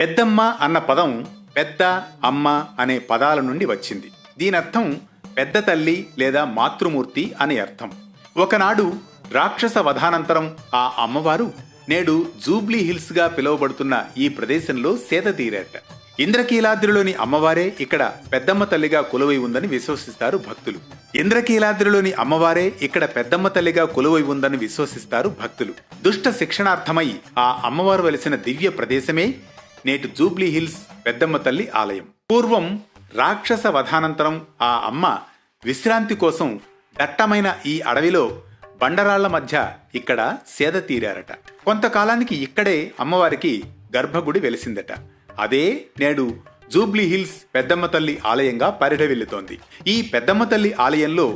పెద్దమ్మ అన్న పదం పెద్ద అమ్మ అనే పదాల నుండి వచ్చింది. దీనర్థం పెద్ద తల్లి లేదా మాతృమూర్తి అని అర్థం. ఒకనాడు రాక్షస వధానంతరం ఆ అమ్మవారు నేడు జూబ్లీ హిల్స్ గా పిలువబడుతున్న ఈ ప్రదేశంలో సేద తీరాట. ఇంద్రకీలాద్రిలోని అమ్మవారే ఇక్కడ పెద్దమ్మ తల్లిగా కొలువై ఉందని విశ్వసిస్తారు భక్తులు. ఇంద్రకీలాద్రిలోని అమ్మవారే ఇక్కడ పెద్దమ్మ తల్లిగా కొలువై ఉందని విశ్వసిస్తారు భక్తులు. దుష్ట శిక్షణార్థమై ఆ అమ్మవారు వెలిసిన దివ్య ప్రదేశమే నేటి జూబ్లీ హిల్స్ పెద్దమ్మ తల్లి ఆలయం. పూర్వం రాక్షస వధానంతరం ఆ అమ్మ విశ్రాంతి కోసం దట్టమైన ఈ అడవిలో బండరాళ్ల మధ్య ఇక్కడ సేద తీరారట. కొంతకాలానికి ఇక్కడే అమ్మవారికి గర్భగుడి వెలిసిందట. అదే నేడు జూబ్లీ హిల్స్ పెద్దమ్మ తల్లి ఆలయంగా పరిఢవిల్లుతోంది. ఈ పెద్దమ్మ తల్లి ఆలయంలో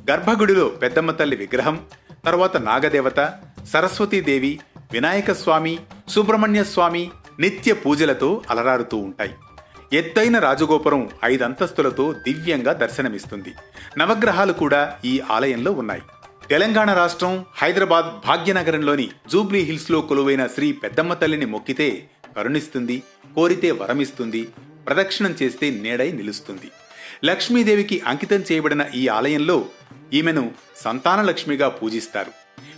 గర్భగుడిలో పెద్దమ్మ తల్లి విగ్రహం, తర్వాత నాగదేవత, సరస్వతీదేవి, వినాయక స్వామి, సుబ్రహ్మణ్య స్వామి నిత్య పూజలతో అలరారుతూ ఉంటాయి. ఎత్తైన రాజగోపురం 5 అంతస్తులతో దివ్యంగా దర్శనమిస్తుంది. నవగ్రహాలు కూడా ఈ ఆలయంలో ఉన్నాయి. తెలంగాణ రాష్ట్రం హైదరాబాద్ భాగ్యనగరంలోని జూబ్లీ హిల్స్ లో కొలువైన శ్రీ పెద్దమ్మ తల్లిని మొక్కితే కరుణిస్తుంది, కోరితే వరమిస్తుంది, ప్రదక్షిణం చేస్తే నీడై నిలుస్తుంది. లక్ష్మీదేవికి అంకితం చేయబడిన ఈ ఆలయంలో ఈమెను సంతాన లక్ష్మిగా పూజిస్తారు.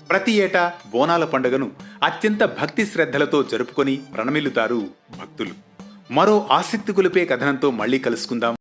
ప్రతి ఏటా బోనాల పండుగను అత్యంత భక్తి శ్రద్ధలతో జరుపుకొని ప్రణమిల్లుతారు భక్తులు. మరో ఆసక్తి కొలిపే కథనంతో మళ్ళీ కలుసుకుందాం.